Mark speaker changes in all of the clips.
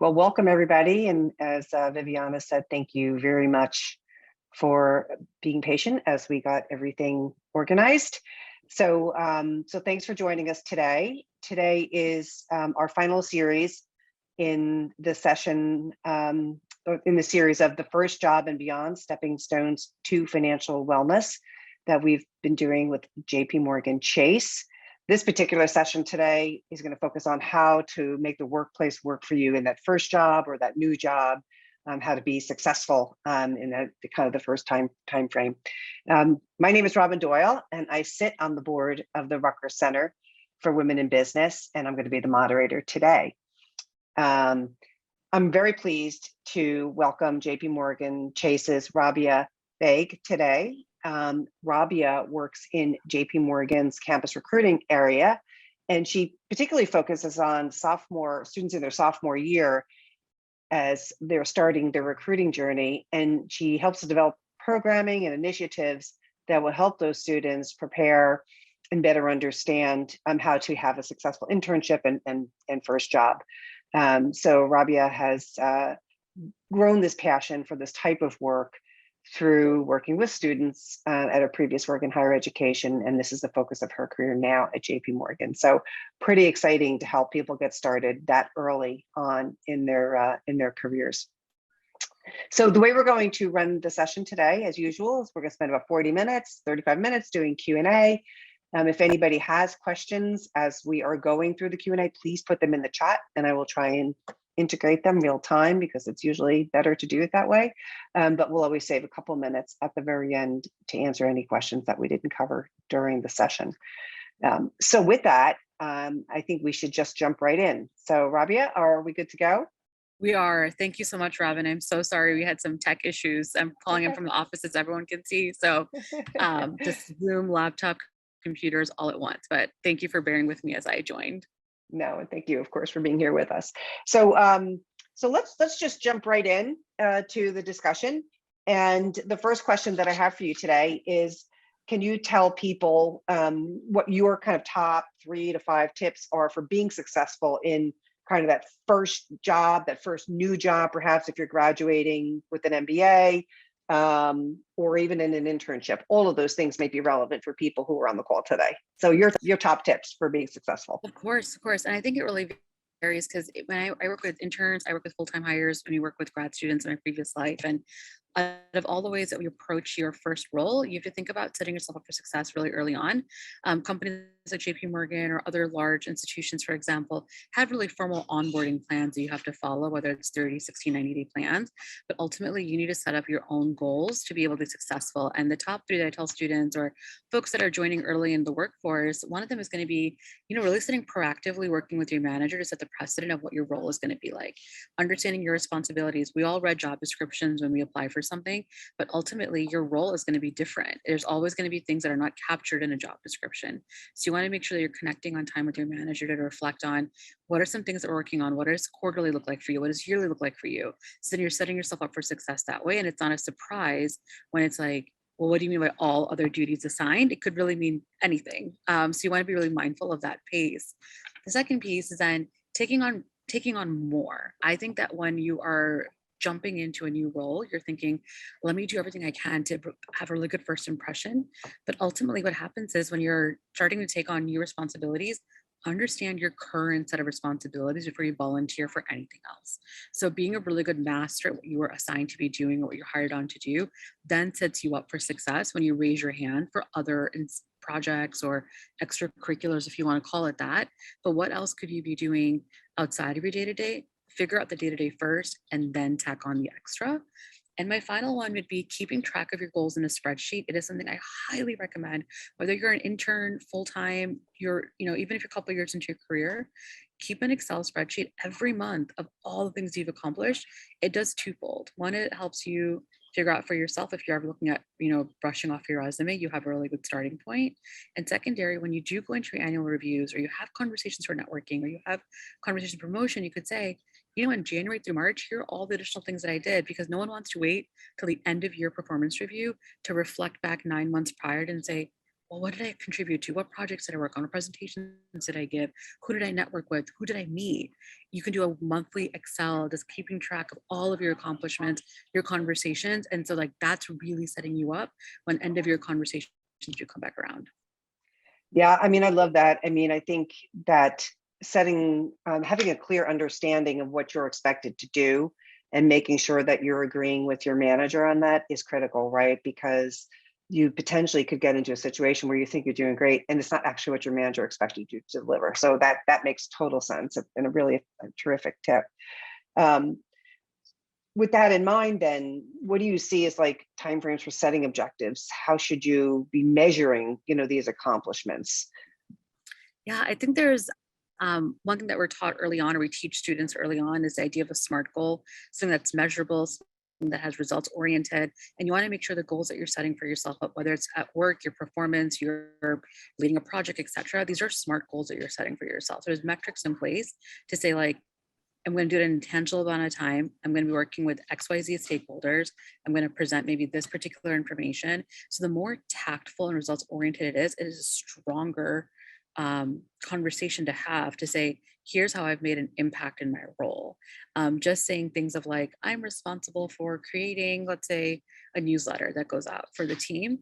Speaker 1: Well, welcome everybody. And as Viviana said, thank you very much for being patient as we got everything organized. So thanks for joining us today. Today is our final series in the session, in the series of the First Job and Beyond, Stepping Stones to Financial Wellness that we've been doing with JPMorgan Chase. This particular session today is going to focus on how to make the workplace work for you in that first job or that new job, how to be successful in the kind of the first time frame. My name is Robin Doyle, and I sit on the board of the Rutgers Center for Women in Business, and I'm going to be the moderator today. I'm very pleased to welcome JPMorgan Chase's Rabia Baig today. Rabia works in JPMorgan's campus recruiting area, and she particularly focuses on students in their sophomore year as they're starting their recruiting journey. And she helps to develop programming and initiatives that will help those students prepare and better understand how to have a successful internship and first job. So Rabia has grown this passion for this type of work through working with students at her previous work in higher education, and this is the focus of her career now at JPMorgan. So pretty exciting to help people get started that early on in their careers. So the way we're going to run the session today, as usual, is we're going to spend about 40 minutes, 35 minutes doing Q&A. If anybody has questions as we are going through the Q&A, please put them in the chat, and I will try and integrate them real time because it's usually better to do it that way. But we'll always save a couple minutes at the very end to answer any questions that we didn't cover during the session. So with that, I think we should just jump right in. So Rabia, are we good to go?
Speaker 2: We are. Thank you so much, Robin. I'm so sorry we had some tech issues. I'm calling in from the office, as everyone can see. So just Zoom, laptop, computers all at once. But thank you for bearing with me as I joined.
Speaker 1: No, and thank you, of course, for being here with us. So let's just jump right in to the discussion. And the first question that I have for you today is, can you tell people what your kind of top 3 to 5 tips are for being successful in kind of that first job, that first new job, perhaps if you're graduating with an MBA, or even in an internship? All of those things may be relevant for people who are on the call today. So your top tips for being successful.
Speaker 2: Of course. And I think it really varies because when I work with interns, I work with full-time hires, when you work with grad students in my previous life. And out of all the ways that we approach your first role, you have to think about setting yourself up for success really early on. Companies like JPMorgan or other large institutions, for example, have really formal onboarding plans that you have to follow, whether it's 30, 60, 90-day plans. But ultimately, you need to set up your own goals to be able to be successful. And the top 3 that I tell students or folks that are joining early in the workforce, one of them is going to be, really sitting proactively, working with your manager to set the precedent of what your role is going to be like. Understanding your responsibilities. We all read job descriptions when we apply for something, but ultimately your role is going to be different. There's always going to be things that are not captured in a job description. So you want to make sure that you're connecting on time with your manager to reflect on what are some things that we're working on, what does quarterly look like for you, what does yearly look like for you. So then you're setting yourself up for success that way. And it's not a surprise when it's like, well, what do you mean by all other duties assigned? It could really mean anything. So you want to be really mindful of that pace. The second piece is then taking on more. I think that when you are jumping into a new role, you're thinking, let me do everything I can to have a really good first impression. But ultimately what happens is when you're starting to take on new responsibilities, understand your current set of responsibilities before you volunteer for anything else. So being a really good master at what you were assigned to be doing or what you're hired on to do, then sets you up for success when you raise your hand for other projects or extracurriculars, if you want to call it that. But what else could you be doing outside of your day-to-day? Figure out the day-to-day first and then tack on the extra. And my final one would be keeping track of your goals in a spreadsheet. It is something I highly recommend, whether you're an intern full-time, even if you're a couple of years into your career, keep an Excel spreadsheet every month of all the things you've accomplished. It does twofold. One, it helps you figure out for yourself if you're ever looking at, brushing off your resume, you have a really good starting point. And secondary, when you do go into your annual reviews or you have conversations for networking or you have conversation promotion, you could say, in January through March, here are all the additional things that I did, because no one wants to wait till the end of year performance review to reflect back 9 months prior and say, well, what did I contribute to? What projects did I work on? What presentations did I give? Who did I network with? Who did I meet? You can do a monthly Excel, just keeping track of all of your accomplishments, your conversations. And so like that's really setting you up when end of your conversations you come back around.
Speaker 1: Yeah, I mean, I love that. I mean, I think that having a clear understanding of what you're expected to do and making sure that you're agreeing with your manager on that is critical, right? Because you potentially could get into a situation where you think you're doing great and it's not actually what your manager expected you to deliver. So that makes total sense and a terrific tip. Um, with that in mind, then what do you see as like timeframes for setting objectives? How should you be measuring, these accomplishments?
Speaker 2: Yeah, I think there's one thing that we're taught early on, or we teach students early on, is the idea of a SMART goal, something that's measurable, something that has results oriented. And you want to make sure the goals that you're setting for yourself up, whether it's at work, your performance, you're leading a project, etc. These are SMART goals that you're setting for yourself. There's metrics in place to say, like, I'm going to do it in a tangible amount of time. I'm going to be working with XYZ stakeholders. I'm going to present maybe this particular information. So the more tactful and results oriented it is a stronger conversation to have to say, here's how I've made an impact in my role. Just saying things of like, I'm responsible for creating, let's say, a newsletter that goes out for the team.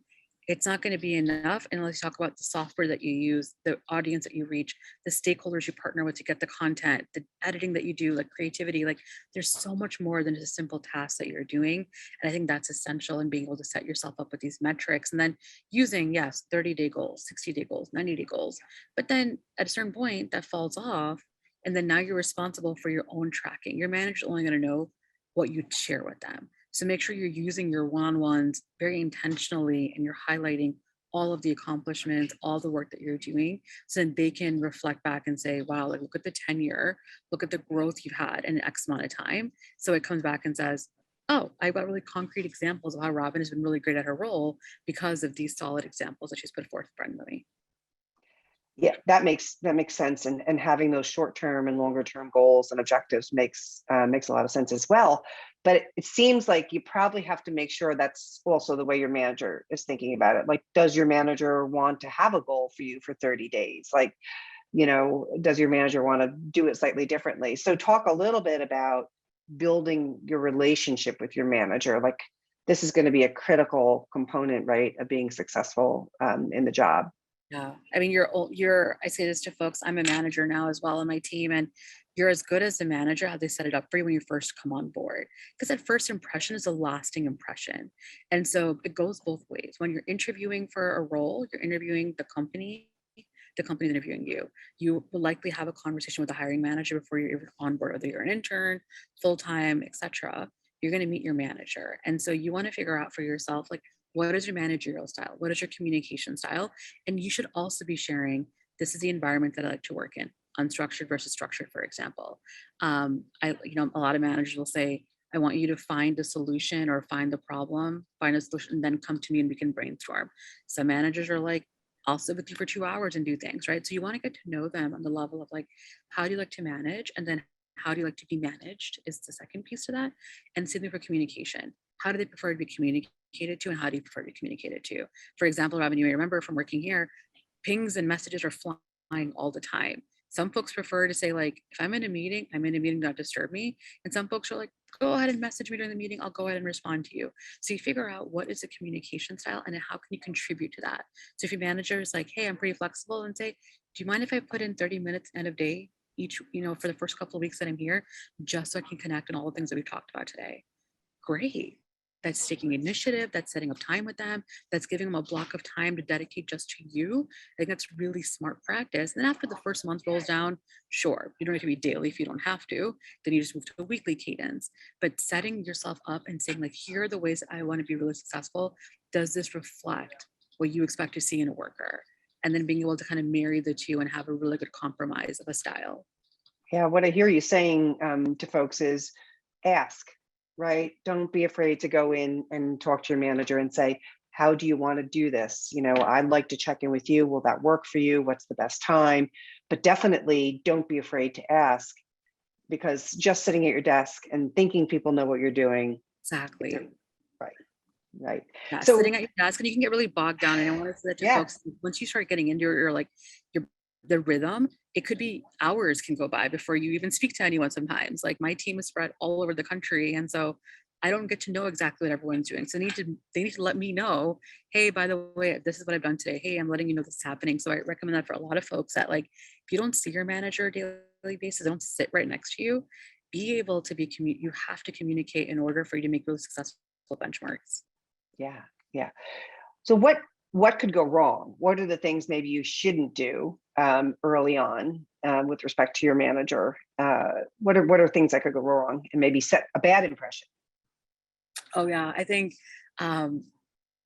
Speaker 2: It's not going to be enough unless you talk about the software that you use, the audience that you reach, the stakeholders you partner with to get the content, the editing that you do, like creativity. Like there's so much more than just a simple task that you're doing. And I think that's essential in being able to set yourself up with these metrics and then using, yes, 30-day goals, 60-day goals, 90-day goals. But then at a certain point that falls off. And then now you're responsible for your own tracking. Your manager's only going to know what you share with them. So make sure you're using your one-on-ones very intentionally and you're highlighting all of the accomplishments, all the work that you're doing, so then they can reflect back and say, wow, like look at the tenure, look at the growth you've had in X amount of time. So it comes back and says, oh, I've got really concrete examples of how Robin has been really great at her role because of these solid examples that she's put forth in front of me.
Speaker 1: Yeah, that makes sense, and having those short-term and longer-term goals and objectives makes a lot of sense as well. But it seems like you probably have to make sure that's also the way your manager is thinking about it. Like, does your manager want to have a goal for you for 30 days? Like, does your manager want to do it slightly differently? So talk a little bit about building your relationship with your manager. Like, this is going to be a critical component, right, of being successful in the job.
Speaker 2: Yeah, I mean, I say this to folks, I'm a manager now as well on my team, and you're as good as the manager how they set it up for you when you first come on board. Because that first impression is a lasting impression. And so it goes both ways. When you're interviewing for a role, you're interviewing the company's interviewing you. You will likely have a conversation with the hiring manager before you're even on board, whether you're an intern, full-time, etc. You're going to meet your manager. And so you want to figure out for yourself, like, what is your managerial style? What is your communication style? And you should also be sharing, this is the environment that I like to work in, unstructured versus structured, for example. A lot of managers will say, I want you to find a solution or find the problem, find a solution, and then come to me and we can brainstorm. Some managers are like, I'll sit with you for 2 hours and do things, right? So you want to get to know them on the level of like, how do you like to manage? And then how do you like to be managed is the second piece to that. And same thing for communication. How do they prefer to be communicated to and how do you prefer to be communicated to? For example, Robin, you may remember from working here, pings and messages are flying all the time. Some folks prefer to say, like, if I'm in a meeting, don't disturb me. And some folks are like, go ahead and message me during the meeting. I'll go ahead and respond to you. So you figure out what is the communication style and then how can you contribute to that? So if your manager is like, hey, I'm pretty flexible, and say, do you mind if I put in 30 minutes end of day each, for the first couple of weeks that I'm here, just so I can connect on all the things that we've talked about today? Great. That's taking initiative, that's setting up time with them, that's giving them a block of time to dedicate just to you. I think that's really smart practice. And then after the first month rolls down, sure, you don't have to be daily if you don't have to, then you just move to a weekly cadence. But setting yourself up and saying, like, here are the ways that I want to be really successful. Does this reflect what you expect to see in a worker? And then being able to kind of marry the two and have a really good compromise of a style.
Speaker 1: Yeah, what I hear you saying to folks is ask, right? Don't be afraid to go in and talk to your manager and say, how do you want to do this? I'd like to check in with you. Will that work for you? What's the best time? But definitely don't be afraid to ask, because just sitting at your desk and thinking people know what you're doing,
Speaker 2: Exactly.
Speaker 1: right? Right.
Speaker 2: Yeah,
Speaker 1: So
Speaker 2: sitting at your desk, and you can get really bogged down. And I want to say that to
Speaker 1: yeah,
Speaker 2: folks, once you start getting into your like your the rhythm, it could be hours can go by before you even speak to anyone sometimes. Like my team is spread all over the country. And so I don't get to know exactly what everyone's doing. So they need to let me know, hey, by the way, this is what I've done today. Hey, I'm letting you know this is happening. So I recommend that for a lot of folks that like if you don't see your manager daily basis, they don't sit right next to you, be able to be you have to communicate in order for you to make really successful benchmarks.
Speaker 1: yeah, yeah. So what could go wrong? What are the things maybe you shouldn't do early on with respect to your manager? What are things that could go wrong and maybe set a bad impression?
Speaker 2: Oh yeah, I think um,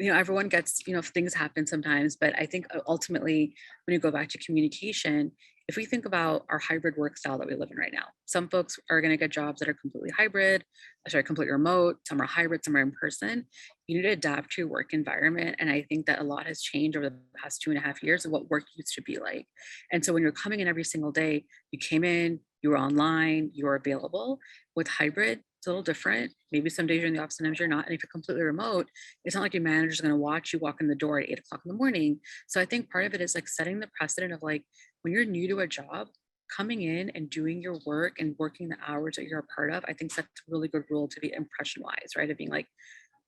Speaker 2: everyone gets, things happen sometimes, but I think ultimately when you go back to communication, if we think about our hybrid work style that we live in right now, some folks are going to get jobs that are completely hybrid, sorry, completely remote, some are hybrid, some are in person. You need to adapt to your work environment. And I think that a lot has changed over the past 2.5 years of what work used to be like. And so when you're coming in every single day, you came in, you were online, you were available. With hybrid, it's a little different. Maybe some days you're in the office, sometimes you're not. And if you're completely remote, it's not like your manager's going to watch you walk in the door at 8 o'clock in the morning. So I think part of it is like setting the precedent of like when you're new to a job, coming in and doing your work and working the hours that you're a part of, I think that's a really good rule to be impression wise, right? Of being like,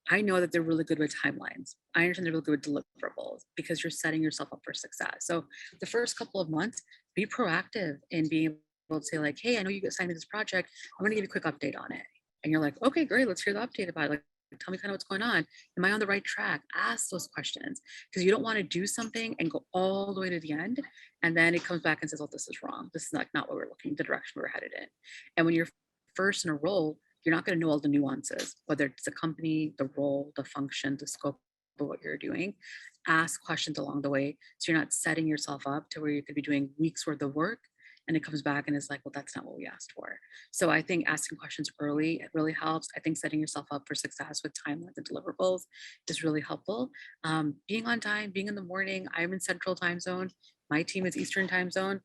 Speaker 2: I know that they're really good with timelines. I understand they're really good with deliverables because you're setting yourself up for success. So the first couple of months, be proactive in being able to say like, hey, I know you assigned me this project. I'm going to give you a quick update on it. And you're like, okay, great. Let's hear the update about it. Like, tell me kind of what's going on. Am I on the right track? Ask those questions because you don't want to do something and go all the way to the end. And then it comes back and says, oh, this is wrong. This is not what we're looking, the direction we're headed in. And when you're first in a role, you're not going to know all the nuances, whether it's the company, the role, the function, the scope of what you're doing. Ask questions along the way. So you're not setting yourself up to where you could be doing weeks worth of work and it comes back and it's like, well, that's not what we asked for. So I think asking questions early, it really helps. I think setting yourself up for success with timelines and deliverables is really helpful. Being on time, being in the morning, I'm in central time zone. My team is Eastern time zone.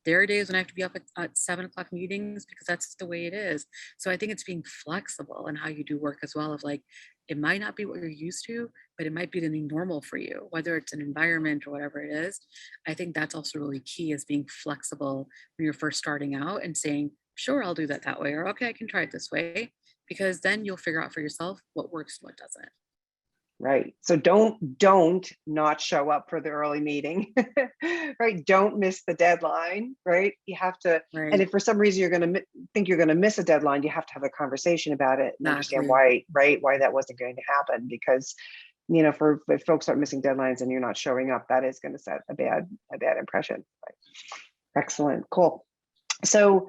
Speaker 2: There are days when I have to be up at 7 o'clock meetings because that's the way it is. So I think it's being flexible in how you do work as well. Of like, it might not be what you're used to, but it might be the new normal for you, whether it's an environment or whatever it is. I think that's also really key is being flexible when you're first starting out and saying, sure, I'll do that way, or okay, I can try it this way, because then you'll figure out for yourself what works and what doesn't.
Speaker 1: Right. So don't not show up for the early meeting. Right. Don't miss the deadline. Right. You have to, and
Speaker 2: Right.
Speaker 1: if for some reason you're going to think you're going to miss a deadline, you have to have a conversation about it and understand
Speaker 2: Exactly.
Speaker 1: why, right, why that wasn't going to happen. Because for if folks start missing deadlines and you're not showing up, that is going to set a bad impression. Right. Excellent. Cool. So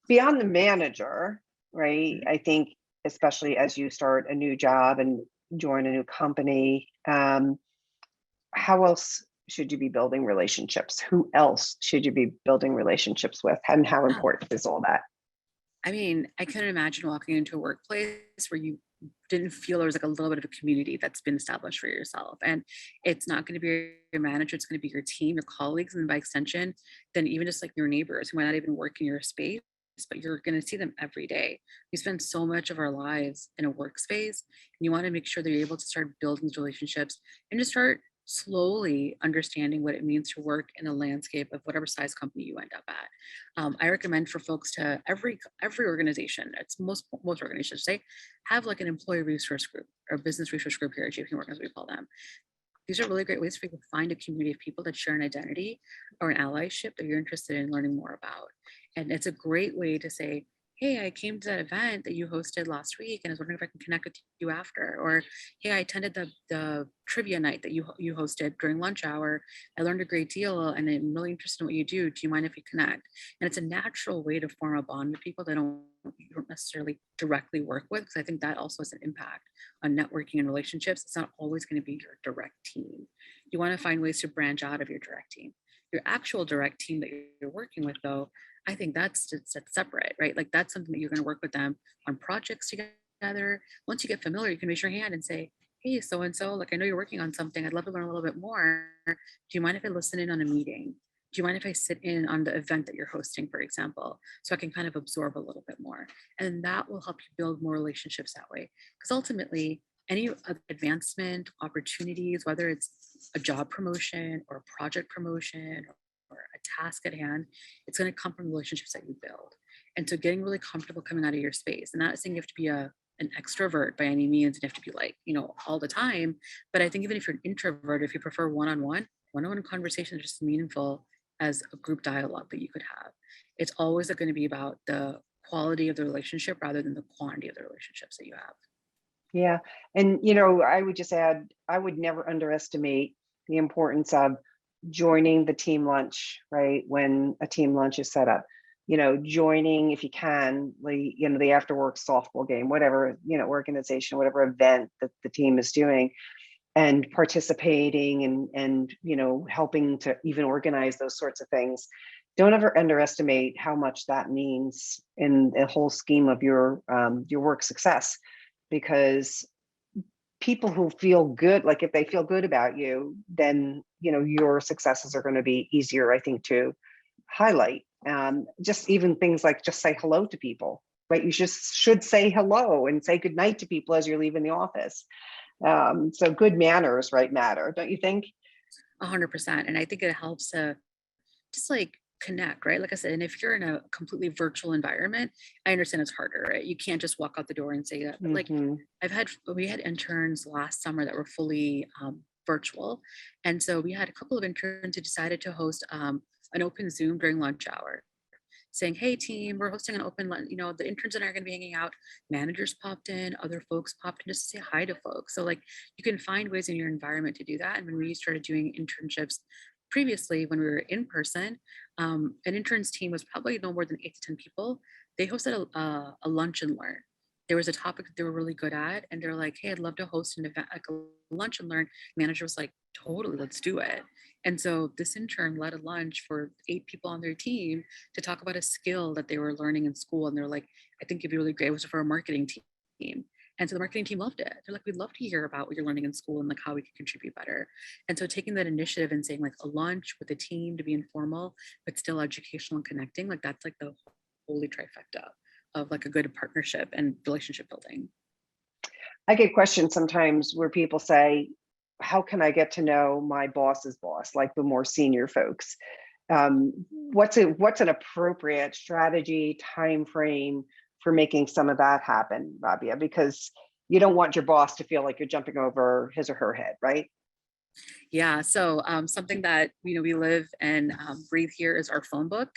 Speaker 1: beyond the manager, right?
Speaker 2: Mhm.
Speaker 1: I think especially as you start a new job and join a new company, how else should you be building relationships? Who else should you be building relationships with? And how
Speaker 2: Yeah.
Speaker 1: important is all that?
Speaker 2: I mean, I couldn't imagine walking into a workplace where you didn't feel there was like a little bit of a community that's been established for yourself. And it's not going to be your manager, it's going to be your team, your colleagues, and by extension, then even just like your neighbors who might not even work in your space, but you're going to see them every day. We spend so much of our lives in a workspace, and you want to make sure that you're able to start building these relationships and just start slowly understanding what it means to work in a landscape of whatever size company you end up at. I recommend for folks to every organization, it's most organizations say, have like an employee resource group or business resource group here at JPMorgan, as we call them. These are really great ways for you to find a community of people that share an identity or an allyship that you're interested in learning more about. And it's a great way to say, hey, I came to that event that you hosted last week and I was wondering if I can connect with you after. Or, hey, I attended the trivia night that you hosted during lunch hour. I learned a great deal and I'm really interested in what you do. Do you mind if we connect? And it's a natural way to form a bond with people that you don't necessarily directly work with, because I think that also has an impact on networking and relationships. It's not always going to be your direct team. You want to find ways to branch out of your direct team. Your actual direct team that you're working with, though, I think that's separate, right? Like that's something that you're going to work with them on projects together. Once you get familiar, you can raise your hand and say, hey, so and so, like I know you're working on something. I'd love to learn a little bit more. Do you mind if I listen in on a meeting? Do you mind if I sit in on the event that you're hosting, for example, so I can kind of absorb a little bit more? And that will help you build more relationships that way. Because ultimately, any other advancement opportunities, whether it's a job promotion or a project promotion or a task at hand, it's going to come from the relationships that you build. And so getting really comfortable coming out of your space, and not saying you have to be an extrovert by any means, and you have to be like, all the time. But I think even if you're an introvert, if you prefer one-on-one conversation is just as meaningful as a group dialogue that you could have. It's always going to be about the quality of the relationship rather than the quantity of the relationships that you have.
Speaker 1: Yeah. And, I would just add, I would never underestimate the importance of joining the team lunch, right? When a team lunch is set up, joining if you can, the after work softball game, whatever, organization, whatever event that the team is doing, and participating and helping to even organize those sorts of things. Don't ever underestimate how much that means in the whole scheme of your work success, because people who feel good, like if they feel good about you, then your successes are going to be easier, I think, to highlight. Just even things like just say hello to people, right? You just should say hello and say good night to people as you're leaving the office. So good manners, right, matter, don't you think?
Speaker 2: 100%. And I think it helps to just like connect, right? Like I said, and if you're in a completely virtual environment, I understand it's harder, right? You can't just walk out the door and say that. But like
Speaker 1: Hmm.
Speaker 2: we had interns last summer that were fully virtual. And so we had a couple of interns who decided to host an open Zoom during lunch hour, saying, hey team, we're hosting an open lunch. The interns and I are going to be hanging out. Managers popped in, other folks popped in just to say hi to folks. So like you can find ways in your environment to do that. And when we started doing internships previously, when we were in person, an interns team was probably no more than 8 to 10 people. They hosted a lunch and learn. There was a topic that they were really good at, and they're like, hey, I'd love to host an event, like a lunch and learn. Manager was like, totally, let's do it. And so this intern led a lunch for 8 people on their team to talk about a skill that they were learning in school. And they're like, I think it'd be really great. It was for a marketing team. And so the marketing team loved it. They're like, we'd love to hear about what you're learning in school and like how we can contribute better. And so taking that initiative and saying like a lunch with a team to be informal, but still educational and connecting, like that's like the holy trifecta of like a good partnership and relationship building.
Speaker 1: I get questions sometimes where people say, how can I get to know my boss's boss, like the more senior folks? What's an appropriate strategy, time frame for making some of that happen, Rabia? Because you don't want your boss to feel like you're jumping over his or her head, right?
Speaker 2: Yeah. So something that we live and breathe here is our phone book.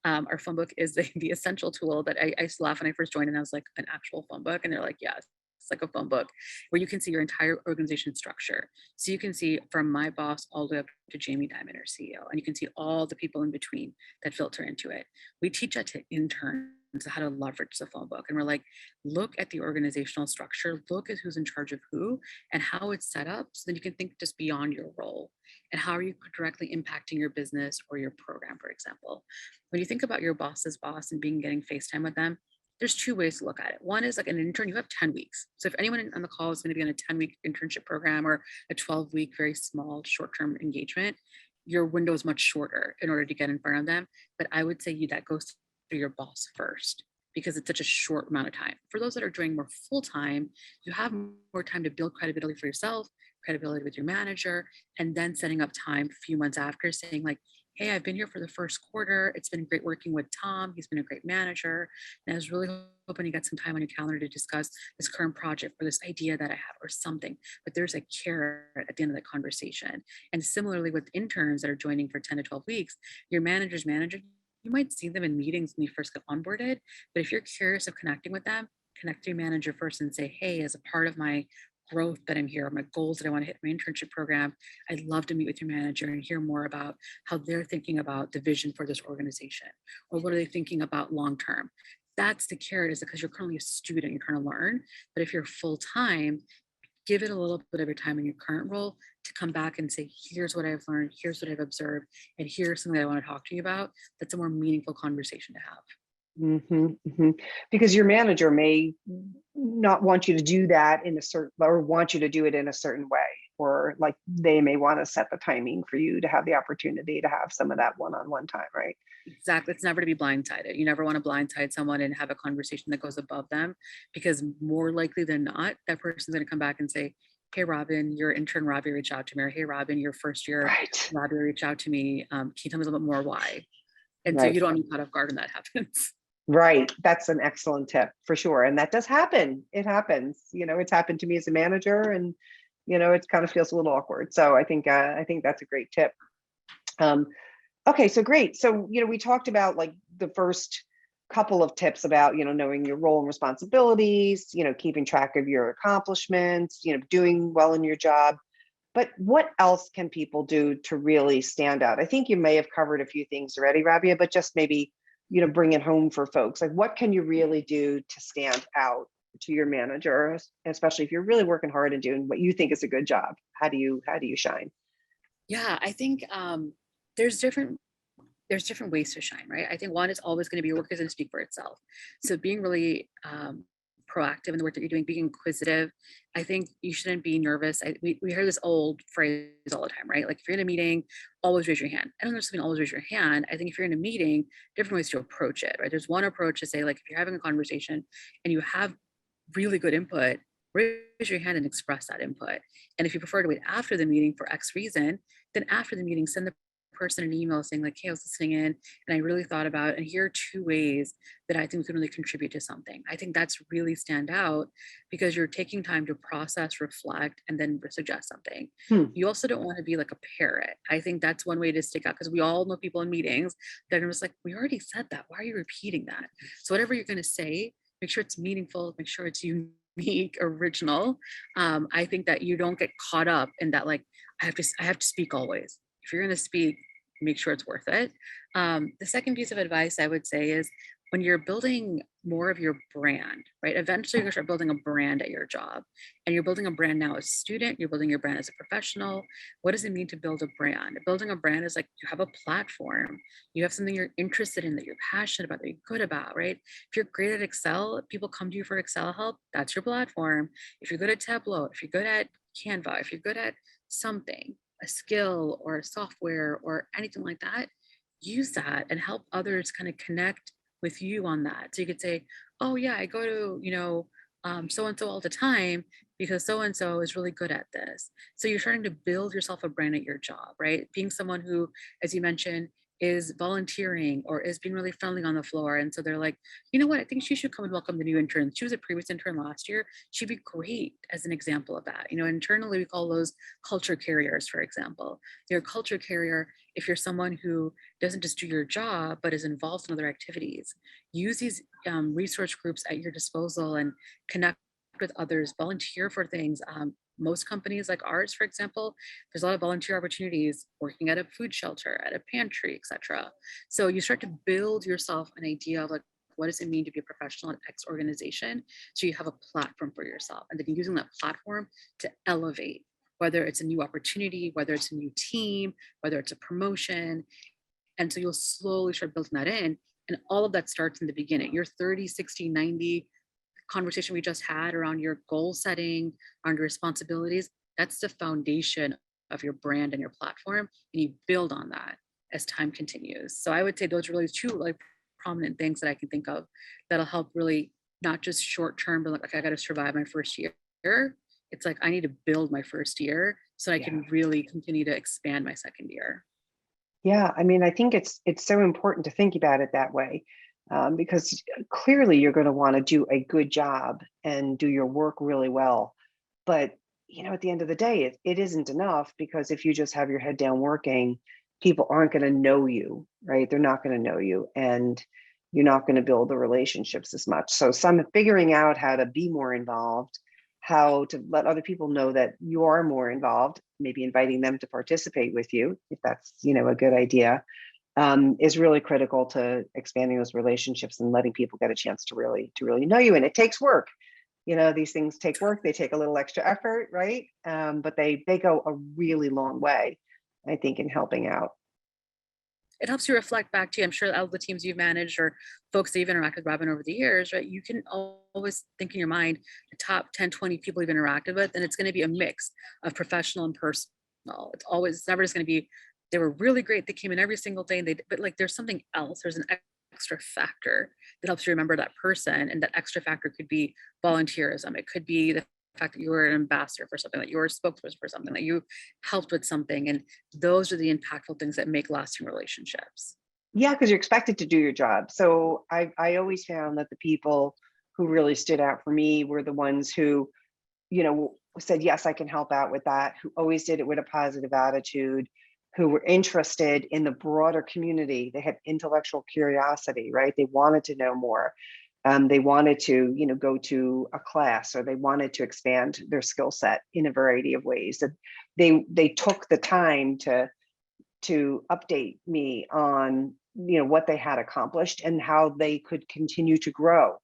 Speaker 2: Our phone book is the essential tool that I used to laugh when I first joined, and I was like, an actual phone book, and they're like, yes. It's like a phone book where you can see your entire organization structure. So you can see from my boss all the way up to Jamie Dimon, our CEO, and you can see all the people in between that filter into it. We teach that to interns how to leverage the phone book. And we're like, look at the organizational structure, look at who's in charge of who and how it's set up so that you can think just beyond your role and how are you directly impacting your business or your program, for example. When you think about your boss's boss and getting FaceTime with them, there's 2 ways to look at it. One is like an intern, you have 10 weeks. So if anyone on the call is going to be on a 10-week internship program or a 12-week, very small short-term engagement, your window is much shorter in order to get in front of them. But I would say that goes through your boss first because it's such a short amount of time. For those that are doing more full-time, you have more time to build credibility for yourself, credibility with your manager, and then setting up time a few months after saying like, hey, I've been here for the first quarter. It's been great working with Tom. He's been a great manager. And I was really hoping you got some time on your calendar to discuss this current project or this idea that I have or something. But there's a carrot at the end of the conversation. And similarly with interns that are joining for 10 to 12 weeks, your manager's manager, you might see them in meetings when you first get onboarded. But if you're curious of connecting with them, connect to your manager first and say, hey, as a part of my growth that I'm here, my goals that I want to hit my internship program, I'd love to meet with your manager and hear more about how they're thinking about the vision for this organization, or what are they thinking about long term. That's the carrot, is because you're currently a student, you're trying to learn. But if you're full time, give it a little bit of your time in your current role to come back and say, here's what I've learned, here's what I've observed, and here's something that I want to talk to you about. That's a more meaningful conversation to have.
Speaker 1: Because your manager may not want you to do that in a certain, or want you to do it in a certain way. or like they may want to set the timing for you to have the opportunity to have some of that one-on-one time, right?
Speaker 2: Exactly. It's never to be blindsided. You never want to blindside someone and have a conversation that goes above them, because more likely than not, that person's going to come back and say, "Hey, Robin, your intern Rabia reached out to me," or "Hey, Robin, your first year
Speaker 1: Right.
Speaker 2: Rabia reached out to me. Can you tell me a little bit more why?" And so
Speaker 1: Right.
Speaker 2: you don't want to be caught off guard when that happens.
Speaker 1: Right. That's an excellent tip for sure. And that does happen. It happens. It's happened to me as a manager, and it kind of feels a little awkward. So I think that's a great tip. Um, okay, so great. So, we talked about like the first couple of tips about, knowing your role and responsibilities, keeping track of your accomplishments, doing well in your job. But what else can people do to really stand out? I think you may have covered a few things already, Rabia, but just maybe, bring it home for folks. Like, what can you really do to stand out to your manager, especially if you're really working hard and doing what you think is a good job? How do you shine?
Speaker 2: Yeah, I think there's different there's different ways to shine, right? I think one is always going to be your work is going to speak for itself. So being really proactive in the work that you're doing, being inquisitive. I think you shouldn't be nervous. We hear this old phrase all the time, right? Like if you're in a meeting, always raise your hand. I don't necessarily mean always raise your hand. I think if you're in a meeting, different ways to approach it, right? There's one approach to say, like, if you're having a conversation and you have really good input, raise your hand and express that input. And if you prefer to wait after the meeting for X reason, then after the meeting, send the person an email saying like, "Hey, I was listening in and I really thought about, and here are two ways that I think we can really contribute to something." I think that's really stand out because you're taking time to process, reflect, and then suggest something.
Speaker 1: Hmm.
Speaker 2: You also don't want to be like a parrot. I think that's one way to stick out because we all know people in meetings that are just like, "We already said that. Why are you repeating that?" So whatever you're going to say, make sure it's meaningful, make sure it's unique, original. I think that you don't get caught up in that, like, I have to speak always. If you're going to speak, make sure it's worth it. The second piece of advice I would say is when you're building more of your brand, right? Eventually, you're going to start building a brand at your job, and you're building a brand now as a student. You're building your brand as a professional. What does it mean to build a brand? Building a brand is like you have a platform, you have something you're interested in, that you're passionate about, that you're good about, right? If you're great at Excel, people come to you for Excel help. That's your platform. If you're good at Tableau, if you're good at Canva, if you're good at something, a skill or a software or anything like that, use that and help others kind of connect with you on that. So you could say, "Oh yeah, I go to, so and so all the time because so and so is really good at this." So you're starting to build yourself a brand at your job, right? Being someone who, as you mentioned, is volunteering or is being really friendly on the floor. And so they're like, "You know what? I think she should come and welcome the new intern. She was a previous intern last year. She'd be great," as an example of that. Internally, we call those culture carriers, for example. You're a culture carrier if you're someone who doesn't just do your job, but is involved in other activities. Use these resource groups at your disposal and connect with others, volunteer for things. Most companies like ours, for example, there's a lot of volunteer opportunities working at a food shelter, at a pantry, etc. So you start to build yourself an idea of like, what does it mean to be a professional at X organization? So you have a platform for yourself, and then using that platform to elevate, whether it's a new opportunity, whether it's a new team, whether it's a promotion. And so you'll slowly start building that in. And all of that starts in the beginning. Your 30, 60, 90 conversation we just had around your goal setting, around your responsibilities, that's the foundation of your brand and your platform. And you build on that as time continues. So I would say those are really two like prominent things that I can think of that'll help really not just short term, but like, okay, I got to survive my first year. It's like I need to build my first year so I
Speaker 1: Yeah.
Speaker 2: can really continue to expand my second year.
Speaker 1: Yeah, I mean, I think it's so important to think about it that way, because clearly you're going to want to do a good job and do your work really well. But at the end of the day, it isn't enough, because if you just have your head down working, people aren't going to know you, right? They're not going to know you, and you're not going to build the relationships as much. So some figuring out how to be more involved, how to let other people know that you are more involved, maybe inviting them to participate with you, if that's, a good idea, is really critical to expanding those relationships and letting people get a chance to really know you. And it takes work. These things take work. They take a little extra effort, right? But they go a really long way, I think, in helping out.
Speaker 2: it helps you reflect back to, I'm sure all the teams you've managed or folks that you've interacted with Robin over the years, right? You can always think in your mind the top 10, 20 people you've interacted with, and it's going to be a mix of professional and personal. It's never just going to be, they were really great. They came in every single day and but like there's something else. There's an extra factor that helps you remember that person. And that extra factor could be volunteerism. It could be the fact that you were an ambassador for something, that you were a spokesperson for something, that you helped with something. And those are the impactful things that make lasting relationships.
Speaker 1: Yeah, because you're expected to do your job. So I always found that the people who really stood out for me were the ones who, said, yes, I can help out with that, who always did it with a positive attitude, who were interested in the broader community. They had intellectual curiosity, right? They wanted to know more. They wanted to, go to a class, or they wanted to expand their skill set in a variety of ways. That they took the time to update me on what they had accomplished and how they could continue to grow.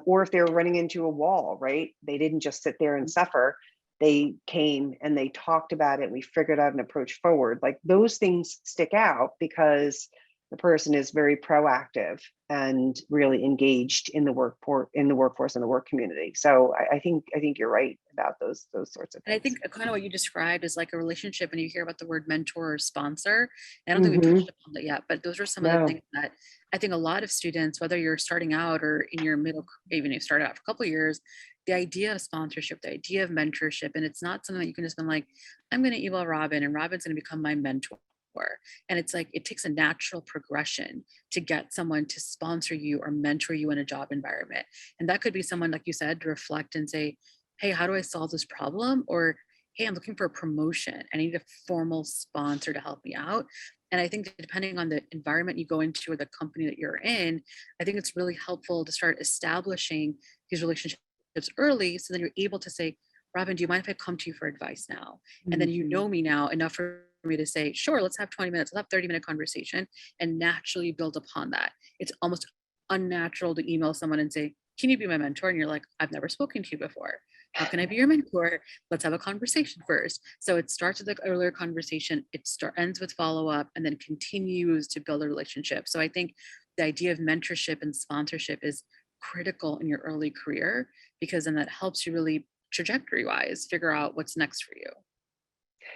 Speaker 1: Or if they were running into a wall, right? They didn't just sit there and suffer. They came and they talked about it. We figured out an approach forward. Like, those things stick out because the person is very proactive and really engaged in the workforce and the work community. So I think you're right about those sorts of
Speaker 2: And I
Speaker 1: things.
Speaker 2: think kind of what you described is like a relationship, and you hear about the word mentor or sponsor. And I don't think we've
Speaker 1: Hmm.
Speaker 2: touched upon that yet, but those are some of the
Speaker 1: No.
Speaker 2: things that I think a lot of students, whether you're starting out or in your middle, even if you started out for a couple of years, the idea of sponsorship, the idea of mentorship, and it's not something that you can just be like, I'm going to email Robin and Robin's going to become my mentor. And it's like, it takes a natural progression to get someone to sponsor you or mentor you in a job environment. And that could be someone, like you said, to reflect and say, hey, how do I solve this problem? Or, hey, I'm looking for a promotion. I need a formal sponsor to help me out. And I think that depending on the environment you go into or the company that you're in, I think it's really helpful to start establishing these relationships early. So then you're able to say, Robin, do you mind if I come to you for advice now? And then you
Speaker 1: Mhm.
Speaker 2: know me now enough for me to say, sure, let's have 20 minutes, let's have 30-minute conversation and naturally build upon that. It's almost unnatural to email someone and say, can you be my mentor? And you're like, I've never spoken to you before. How can I be your mentor? Let's have a conversation first. So it starts with an earlier conversation, ends with follow up, and then continues to build a relationship. So I think the idea of mentorship and sponsorship is critical in your early career, because then that helps you really trajectory wise figure out what's next for you.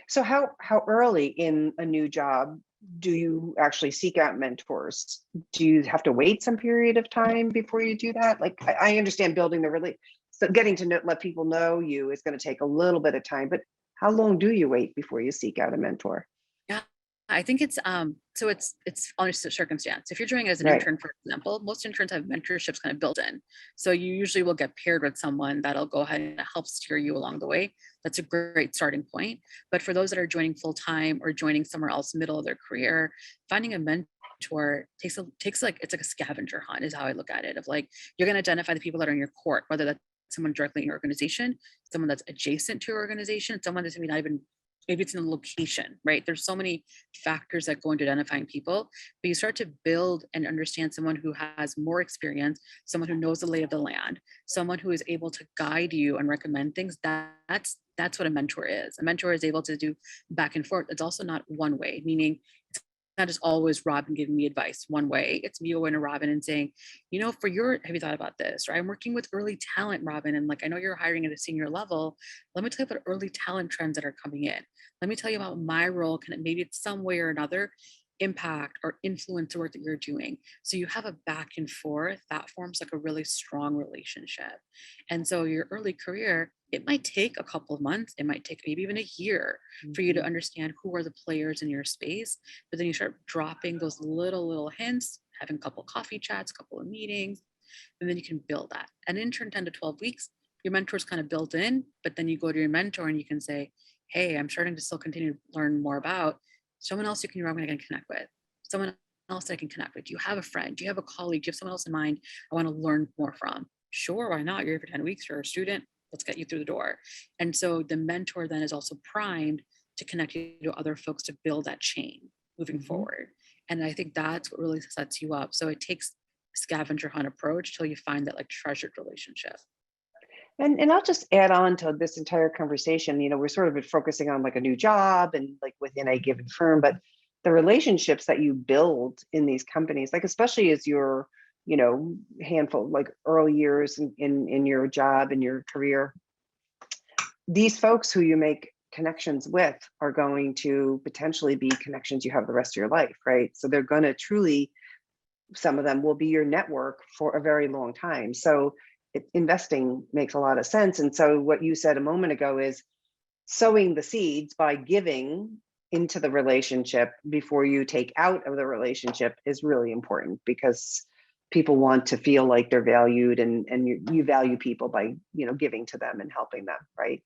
Speaker 1: So how early in a new job do you actually seek out mentors? Do you have to wait some period of time before you do that? Like, I understand building the so getting to know, let people know you is going to take a little bit of time, but how long do you wait before you seek out a mentor?
Speaker 2: Yeah, I think it's so it's on a circumstance. If you're doing it as an
Speaker 1: Right.
Speaker 2: intern, for example, most interns have mentorships kind of built in. So you usually will get paired with someone that'll go ahead and help steer you along the way. That's a great starting point. But for those that are joining full time or joining somewhere else middle of their career, finding a mentor takes like, it's like a scavenger hunt is how I look at it. Of like, you're going to identify the people that are in your court, whether that's someone directly in your organization, someone that's adjacent to your organization, someone that's maybe not even, maybe it's in a location, right? There's so many factors that go into identifying people, but you start to build and understand someone who has more experience, someone who knows the lay of the land, someone who is able to guide you and recommend things. That's what a mentor is. A mentor is able to do back and forth. It's also not one way, meaning it's not just always Robin giving me advice one way. It's me going to Robin and saying, for have you thought about this? Or I'm working with early talent, Robin, and like I know you're hiring at a senior level. Let me tell you about early talent trends that are coming in. Let me tell you about my role. Can it maybe it's some way or another impact or influence the work that you're doing? So you have a back and forth that forms like a really strong relationship. And so your early career, it might take a couple of months, it might take maybe even a year for you to
Speaker 1: Mhm.
Speaker 2: understand who are the players in your space. But then you start dropping those little hints, having a couple coffee chats, a couple of meetings, and then you can build that. An intern 10 to 12 weeks, your mentor's kind of built in, but then you go to your mentor and you can say, hey, I'm starting to still continue to learn more about someone else I'm going to connect with, someone else I can connect with. Do you have a friend? Do you have a colleague? Do you have someone else in mind I want to learn more from? Sure, why not? You're here for 10 weeks, you're a student, let's get you through the door. And so the mentor then is also primed to connect you to other folks to build that chain moving
Speaker 1: Mhm.
Speaker 2: forward. And I think that's what really sets you up. So it takes a scavenger hunt approach till you find that like treasured relationship.
Speaker 1: And I'll just add on to this entire conversation. We're sort of been focusing on like a new job and like within a given firm, but the relationships that you build in these companies, like especially as you're, handful, like early years in your job, in your career, these folks who you make connections with are going to potentially be connections you have the rest of your life, right? So they're going to truly, some of them will be your network for a very long time. So investing makes a lot of sense. And so what you said a moment ago is sowing the seeds by giving into the relationship before you take out of the relationship is really important, because people want to feel like they're valued, and you value people by giving to them and helping them, right?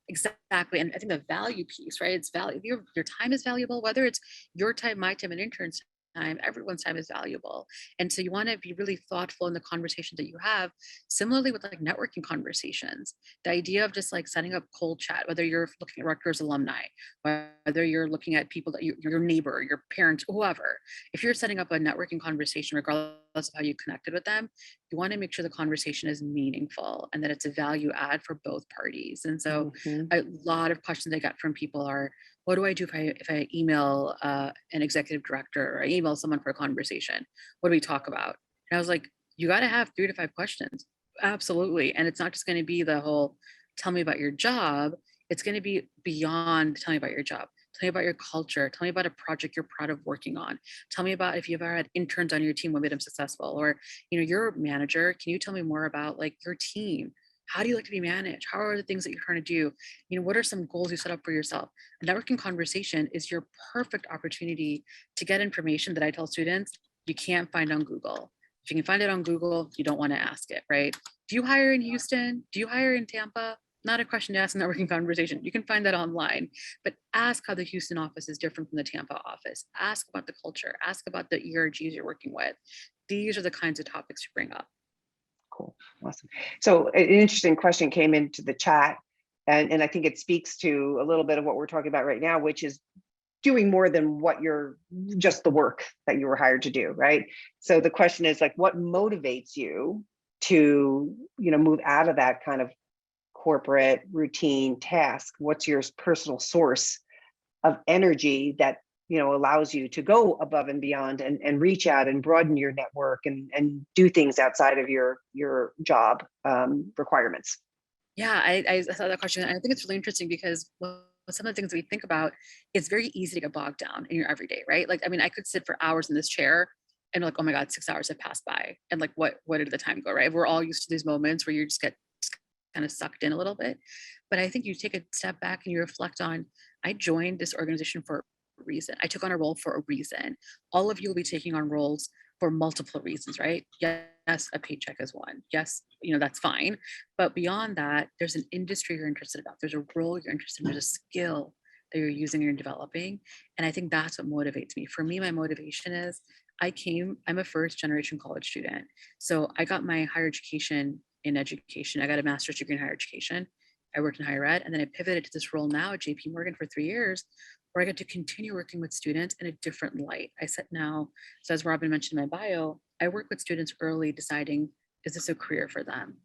Speaker 2: Exactly. And I think the value piece, right? It's value. Your time is valuable, whether it's your time, my time, and intern's time, everyone's time is valuable. And so you want to be really thoughtful in the conversation that you have. Similarly with like networking conversations, the idea of just like setting up cold chat, whether you're looking at Rutgers alumni, whether you're looking at people that your neighbor, your parents, whoever, if you're setting up a networking conversation, regardless of how you connected with them, you want to make sure the conversation is meaningful and that it's a value add for both parties. And so
Speaker 1: Mhm.
Speaker 2: a lot of questions I get from people are, what do I do if I email an executive director, or I email someone for a conversation? What do we talk about? And I was like, you got to have 3 to 5 questions. Absolutely. And it's not just going to be the whole, tell me about your job. It's going to be beyond, tell me about your job. Tell me about your culture. Tell me about a project you're proud of working on. Tell me about if you've ever had interns on your team, what made them successful. Or, you're a manager. Can you tell me more about like your team? How do you like to be managed? How are the things that you're trying to do? What are some goals you set up for yourself? A networking conversation is your perfect opportunity to get information that I tell students you can't find on Google. If you can find it on Google, you don't want to ask it, right? Do you hire in Houston? Do you hire in Tampa? Not a question to ask in a networking conversation. You can find that online, but ask how the Houston office is different from the Tampa office. Ask about the culture. Ask about the ERGs you're working with. These are the kinds of topics to bring up.
Speaker 1: Cool. Awesome. So an interesting question came into the chat, and I think it speaks to a little bit of what we're talking about right now, which is doing more than what you're just the work that you were hired to do, right? So the question is like, what motivates you to, move out of that kind of corporate routine task? What's your personal source of energy that allows you to go above and beyond, and reach out and broaden your network, and do things outside of your job requirements?
Speaker 2: Yeah, I saw that question. And I think it's really interesting because some of the things we think about, it's very easy to get bogged down in your everyday, right? Like, I mean, I could sit for hours in this chair and like, oh my God, 6 hours have passed by. And like, what did the time go, right? We're all used to these moments where you just get kind of sucked in a little bit. But I think you take a step back and you reflect on, I joined this organization for a reason. I took on a role for a reason. All of you will be taking on roles for multiple reasons, right? Yes, a paycheck is one. Yes, that's fine. But beyond that, there's an industry you're interested about. There's a role you're interested in. There's a skill that you're using and you're developing. And I think that's what motivates me. For me, my motivation is I'm a first generation college student. So I got my higher education in education. I got a master's degree in higher education. I worked in higher ed, and then I pivoted to this role now at JPMorgan for 3 years, where I get to continue working with students in a different light. I said now, so as Robin mentioned in my bio, I work with students early deciding, is this a career for them?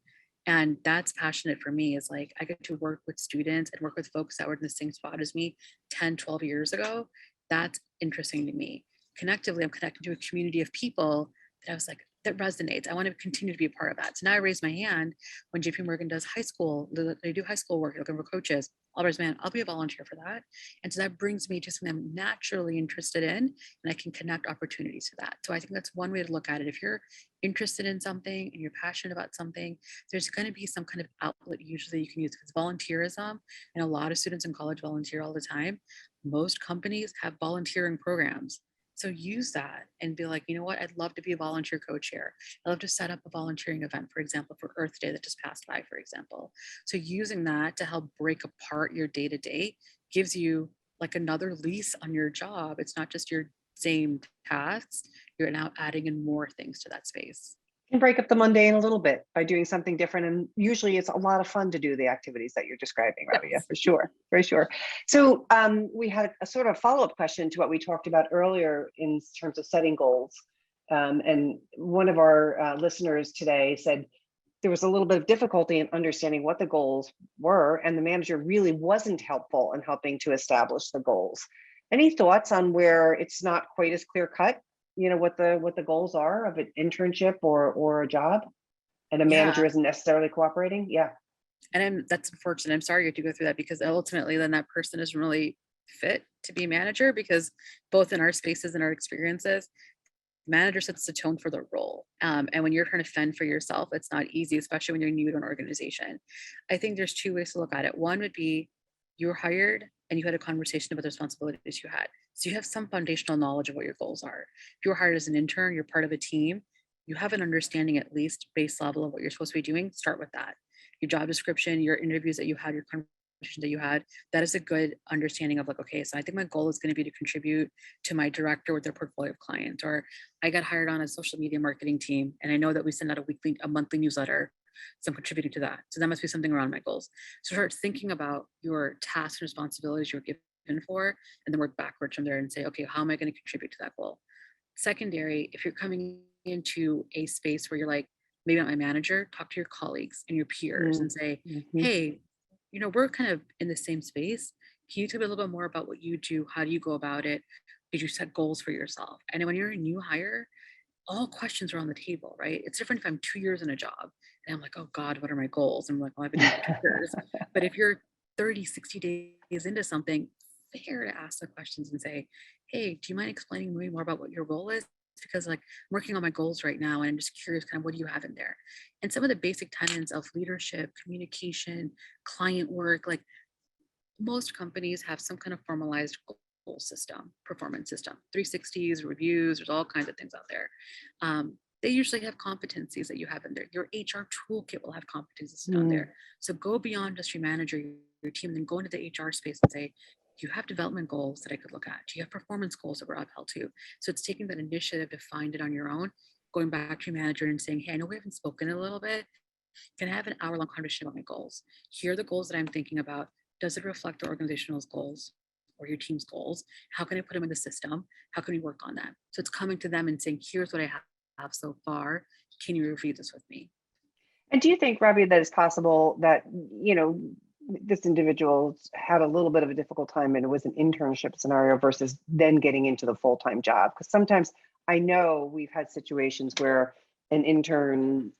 Speaker 2: And that's passionate for me, is like I get to work with students and work with folks that were in the same spot as me 10, 12 years ago. That's interesting to me. Connectively, I'm connected to a community of people that I was like, that resonates. I want to continue to be a part of that. So now I raise my hand when JP Morgan does high school, they do high school work, looking for coaches. I'll raise my hand, I'll be a volunteer for that. And so that brings me to something I'm naturally interested in, and I can connect opportunities to that. So I think that's one way to look at it. If you're interested in something and you're passionate about something, there's going to be some kind of outlet usually you can use, because volunteerism, and a lot of students in college volunteer all the time. Most companies have volunteering programs. So use that and be like, you know what, I'd love to be a volunteer co-chair. I'd love to set up a volunteering event, for example, for Earth Day that just passed by, for example. So using that to help break apart your day-to-day gives you like another lease on your job. It's not just your same tasks. You're now adding in more things to that space.
Speaker 1: Can break up the mundane a little bit by doing something different, and usually it's a lot of fun to do the activities that you're describing, Rabia,
Speaker 2: Yes.
Speaker 1: for sure, for sure. So we had a sort of follow-up question to what we talked about earlier in terms of setting goals, and one of our listeners today said there was a little bit of difficulty in understanding what the goals were, and the manager really wasn't helpful in helping to establish the goals. Any thoughts on where it's not quite as clear cut, what the goals are of an internship or a job, and a
Speaker 2: Yeah.
Speaker 1: manager isn't necessarily cooperating? Yeah.
Speaker 2: And that's unfortunate. I'm sorry you have to go through that, because ultimately then that person isn't really fit to be manager, because both in our spaces and our experiences, manager sets the tone for the role. And when you're trying to fend for yourself, it's not easy, especially when you're new to an organization. I think there's two ways to look at it. One would be you were hired and you had a conversation about the responsibilities you had. So you have some foundational knowledge of what your goals are. If you were hired as an intern, you're part of a team, you have an understanding, at least base level, of what you're supposed to be doing. Start with that. Your job description, your interviews that you had, your conversations that you had, that is a good understanding of like, okay, so I think my goal is going to be to contribute to my director with their portfolio of clients, or I got hired on a social media marketing team and I know that we send out a monthly newsletter. So I'm contributing to that. So that must be something around my goals. So start thinking about your tasks and responsibilities you're given for, and then work backwards from there and say, okay, how am I going to contribute to that goal? Secondary, if you're coming into a space where you're like, maybe not my manager, talk to your colleagues and your peers and say,
Speaker 1: Mm-hmm.
Speaker 2: hey, we're kind of in the same space. Can you tell me a little bit more about what you do? How do you go about it? Did you set goals for yourself? And when you're a new hire, all questions are on the table, right? It's different if I'm 2 years in a job and I'm like, oh God, what are my goals? And I'm like, well, I've been doing it for 2 years. But if you're 30, 60 days into something, fair to ask the questions and say, hey, do you mind explaining to me more about what your role is? Because like I'm working on my goals right now and I'm just curious kind of what do you have in there? And some of the basic tenets of leadership, communication, client work, like most companies have some kind of formalized goal system, performance system, 360s, reviews, there's all kinds of things out there. They usually have competencies that you have in there. Your HR toolkit will have competencies down there. So go beyond just your manager, your team, and then go into the HR space and say, do you have development goals that I could look at? Do you have performance goals that we're upheld to? So it's taking that initiative to find it on your own, going back to your manager and saying, hey, I know we haven't spoken in a little bit. Can I have an hour-long conversation about my goals? Here are the goals that I'm thinking about. Does it reflect the organizational's goals or your team's goals? How can I put them in the system? How can we work on that? So it's coming to them and saying, here's what I have so far. Can you review this with me?
Speaker 1: And do you think, Rabia, that it's possible that, this individual had a little bit of a difficult time and it was an internship scenario versus then getting into the full-time job? Because sometimes I know we've had situations where an intern,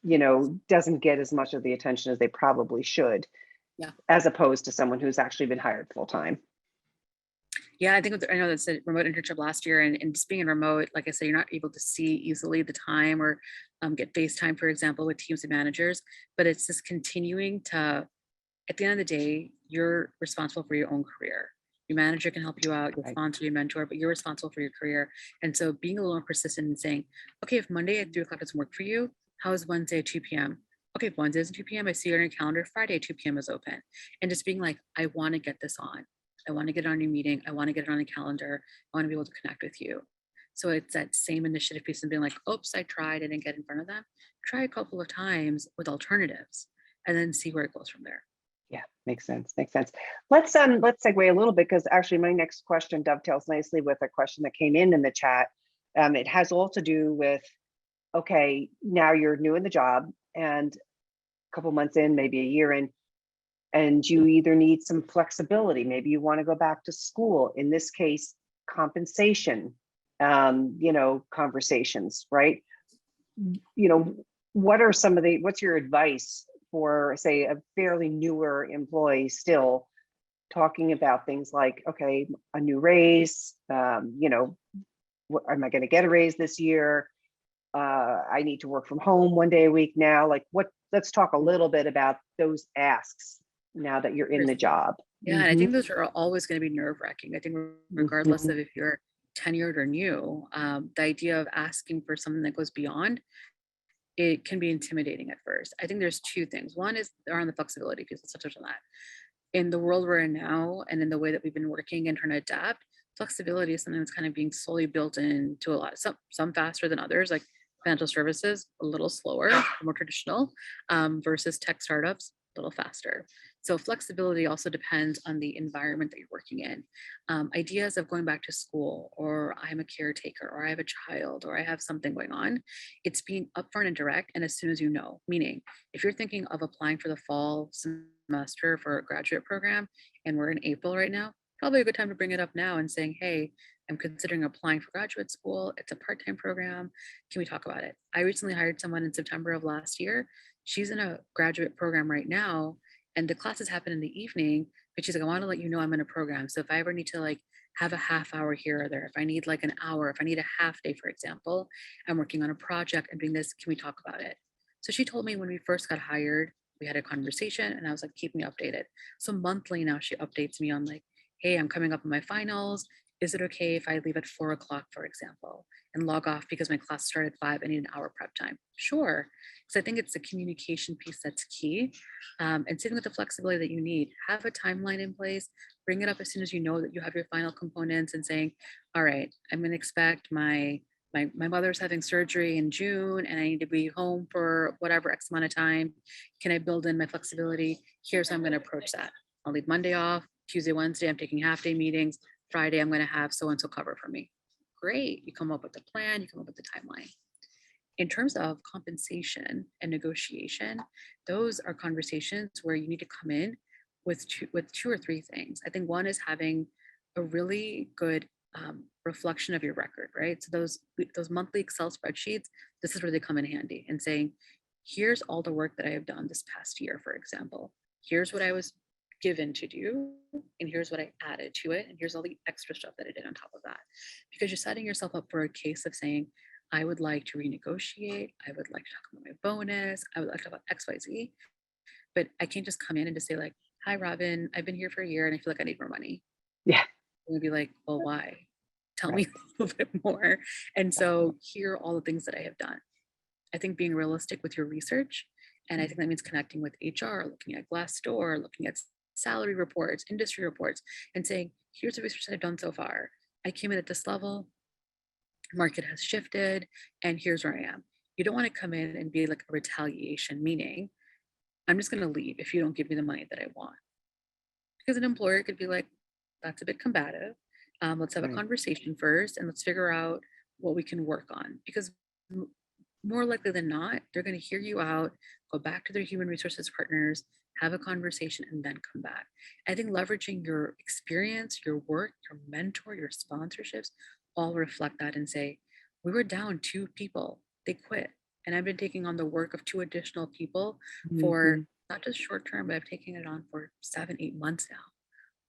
Speaker 1: doesn't get as much of the attention as they probably should,
Speaker 2: Yeah.
Speaker 1: as opposed to someone who's actually been hired full-time.
Speaker 2: Yeah, I think I know that's a remote internship last year, and just being in remote, like I said, you're not able to see easily the time or get FaceTime, for example, with teams and managers. But it's just continuing to, at the end of the day, you're responsible for your own career. Your manager can help you out, your
Speaker 1: Right.
Speaker 2: sponsor, your mentor, but you're responsible for your career. And so being a little more persistent and saying, okay, if Monday at 3 o'clock doesn't work for you, how is Wednesday at 2 p.m.? Okay, if Wednesday is at 2 p.m., I see you on your calendar, Friday at 2 p.m. is open. And just being like, I want to get this on. I want to get it on your meeting. I want to get it on a calendar. I want to be able to connect with you. So it's that same initiative piece and being like, oops, I tried, I didn't get in front of them. Try a couple of times with alternatives and then see where it goes from there.
Speaker 1: Yeah, makes sense. Makes sense. Let's segue a little bit, because actually my next question dovetails nicely with a question that came in the chat. It has all to do with, okay, now you're new in the job and a couple months in, maybe a year in, and you either need some flexibility. Maybe you want to go back to school. In this case, compensation, conversations, right? What are what's your advice for, say, a fairly newer employee still, talking about things like, okay, a new raise, what, am I going to get a raise this year? I need to work from home 1 day a week now. Like, let's talk a little bit about those asks now that you're in the job.
Speaker 2: Yeah, and I think those are always going to be nerve wracking. I think regardless
Speaker 1: Mhm.
Speaker 2: of if you're tenured or new, the idea of asking for something that goes beyond it can be intimidating at first. I think there's two things. One is around the flexibility piece. Let's touch on that. In the world we're in now, and in the way that we've been working and trying to adapt, flexibility is something that's kind of being slowly built into a lot. Some faster than others, like financial services, a little slower, more traditional, versus tech startups, a little faster. So flexibility also depends on the environment that you're working in. Ideas of going back to school, or I'm a caretaker, or I have a child, or I have something going on. It's being upfront and direct, and as soon as you know. Meaning, if you're thinking of applying for the fall semester for a graduate program, and we're in April right now, probably a good time to bring it up now and saying, hey, I'm considering applying for graduate school. It's a part-time program. Can we talk about it? I recently hired someone in September of last year. She's in a graduate program right now, and the classes happen in the evening, but she's like, I want to let you know I'm in a program. So if I ever need to like have a half hour here or there, if I need like an hour, if I need a half day, for example, I'm working on a project and doing this, can we talk about it? So she told me when we first got hired, we had a conversation and I was like, keep me updated. So monthly now she updates me on like, hey, I'm coming up on my finals. Is it okay if I leave at 4 o'clock, for example, and log off because my class started at 5? I need an hour prep time. Sure. Because I think it's the communication piece that's key. And sitting with the flexibility that you need. Have a timeline in place. Bring it up as soon as you know that you have your final components and saying, all right, I'm going to expect my mother's having surgery in June and I need to be home for whatever X amount of time. Can I build in my flexibility? Here's how I'm going to approach that. I'll leave Monday off. Tuesday, Wednesday, I'm taking half day meetings. Friday, I'm going to have so and so cover for me. Great. You come up with a plan, you come up with the timeline. In terms of compensation and negotiation, those are conversations where you need to come in with two or three things. I think one is having a really good reflection of your record, right? So those monthly Excel spreadsheets, this is where they come in handy and saying, here's all the work that I have done this past year, for example. Here's what I was given to do, and here's what I added to it, and here's all the extra stuff that I did on top of that. Because you're setting yourself up for a case of saying, I would like to renegotiate, I would like to talk about my bonus, I would like to talk about XYZ, but I can't just come in and just say like, hi Robin, I've been here for a year and I feel like I need more money.
Speaker 1: Yeah.
Speaker 2: And be like, well, why? Tell me
Speaker 1: Right.
Speaker 2: a little bit more. And so here are all the things that I have done. I think being realistic with your research, and I think that means connecting with HR, looking at Glassdoor, looking at salary reports, industry reports, and saying, here's the research that I've done so far. I came in at this level, market has shifted, and here's where I am. You don't want to come in and be like a retaliation, meaning I'm just going to leave if you don't give me the money that I want. Because an employer could be like, that's a bit combative. Let's have a
Speaker 1: Right.
Speaker 2: conversation first and let's figure out what we can work on. Because more likely than not, they're going to hear you out, go back to their human resources partners, have a conversation, and then come back. I think leveraging your experience, your work, your mentor, your sponsorships all reflect that and say, we were down 2 people, they quit. And I've been taking on the work of 2 additional people for
Speaker 1: Mhm.
Speaker 2: not just short term, but I've taken it on for 7, 8 months now.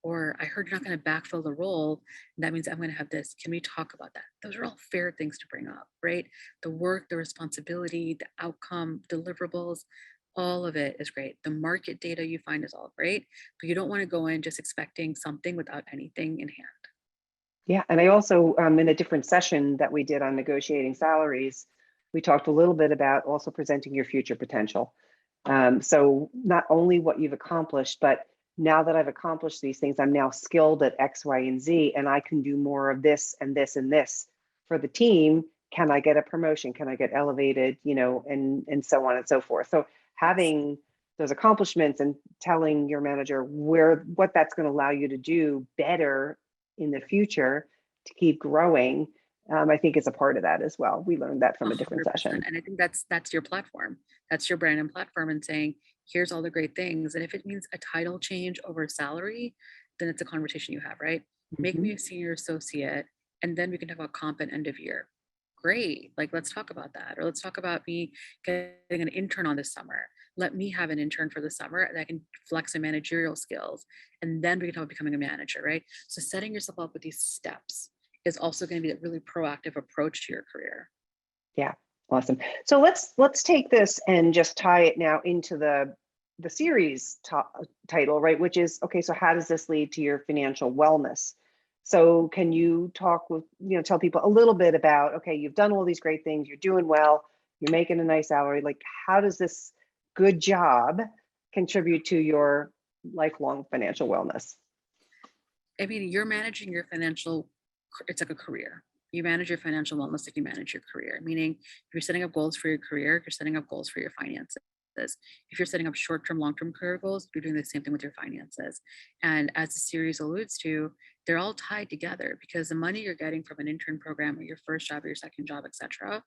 Speaker 2: Or I heard you're not going to backfill the role. And that means I'm going to have this. Can we talk about that? Those are all fair things to bring up, right? The work, the responsibility, the outcome, deliverables, all of it is great. The market data you find is all great, but you don't want to go in just expecting something without anything in hand.
Speaker 1: Yeah, and I also, in a different session that we did on negotiating salaries, we talked a little bit about also presenting your future potential. So not only what you've accomplished, but now that I've accomplished these things, I'm now skilled at X, Y, and Z, and I can do more of this and this and this for the team. Can I get a promotion? Can I get elevated? And so on and so forth. So
Speaker 2: Yes.
Speaker 1: having those accomplishments and telling your manager what that's going to allow you to do better in the future to keep growing, I think is a part of that as well. We learned that from a different
Speaker 2: 100%.
Speaker 1: session.
Speaker 2: And I think that's your platform. That's your brand and platform, and saying, here's all the great things. And if it means a title change over salary, then it's a conversation you have, right? Make
Speaker 1: Mhm.
Speaker 2: me a senior associate, and then we can talk about comp at end of year. Great. Like, let's talk about that. Or let's talk about me getting an intern on this summer. Let me have an intern for the summer that can flex my managerial skills. And then we can talk about becoming a manager, right? So setting yourself up with these steps is also going to be a really proactive approach to your career.
Speaker 1: Yeah, awesome. So let's take this and just tie it now into the series title, right? Which is, okay, so how does this lead to your financial wellness? So can you tell people a little bit about, okay, you've done all these great things, you're doing well, you're making a nice salary. Like, how does this good job contribute to your lifelong financial wellness?
Speaker 2: I mean, you're managing your financial, it's like a career. You manage your financial wellness like you manage your career, meaning if you're setting up goals for your career, you're setting up goals for your finances. If you're setting up short-term, long-term career goals, you're doing the same thing with your finances. And as the series alludes to, they're all tied together because the money you're getting from an intern program or your first job or your second job, etc.,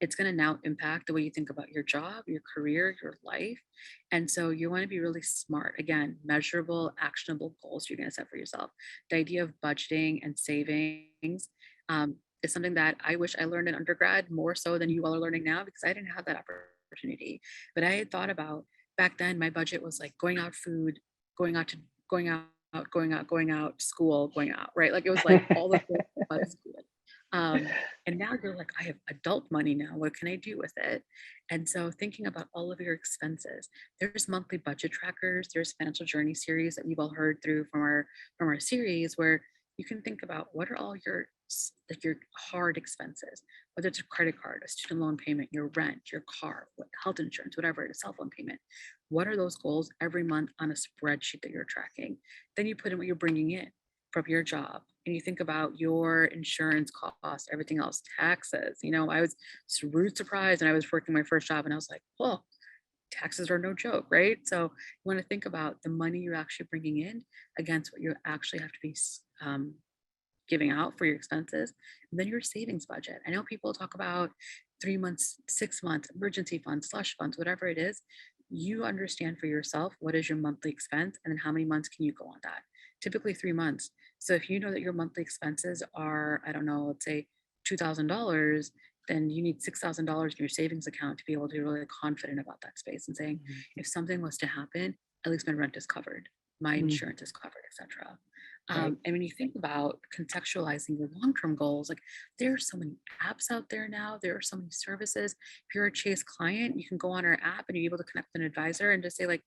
Speaker 2: it's going to now impact the way you think about your job, your career, your life. And so you want to be really smart. Again, measurable, actionable goals you're going to set for yourself. The idea of budgeting and savings is something that I wish I learned in undergrad more so than you all are learning now because I didn't have that opportunity. But I had thought about back then, my budget was like going out food, going out to going out, school, going out, right? Like it was like all the things but school. And now you're like, I have adult money now. What can I do with it? And so thinking about all of your expenses, there's monthly budget trackers, there's financial journey series that we've all heard through from our series where you can think about what are all your like your hard expenses, whether it's a credit card, a student loan payment, your rent, your car, health insurance, whatever it is, cell phone payment. What are those goals every month on a spreadsheet that you're tracking? Then you put in what you're bringing in from your job and you think about your insurance costs, everything else, taxes. I was rude surprised and I was working my first job and I was like, well, taxes are no joke, right? So you want to think about the money you're actually bringing in against what you actually have to be giving out for your expenses, and then your savings budget. I know people talk about 3 months, 6 months, emergency funds, slush funds, whatever it is. You understand for yourself what is your monthly expense and then how many months can you go on that. Typically 3 months. So if you know that your monthly expenses are, I don't know, let's say $2,000, then you need $6,000 in your savings account to be able to be really confident about that space and saying, if something was to happen, at least my rent is covered, my insurance is covered, etc.
Speaker 1: Right.
Speaker 2: And when you think about contextualizing your long-term goals, like there are so many apps out there now, there are so many services. If you're a Chase client, you can go on our app and you're able to connect with an advisor and just say like,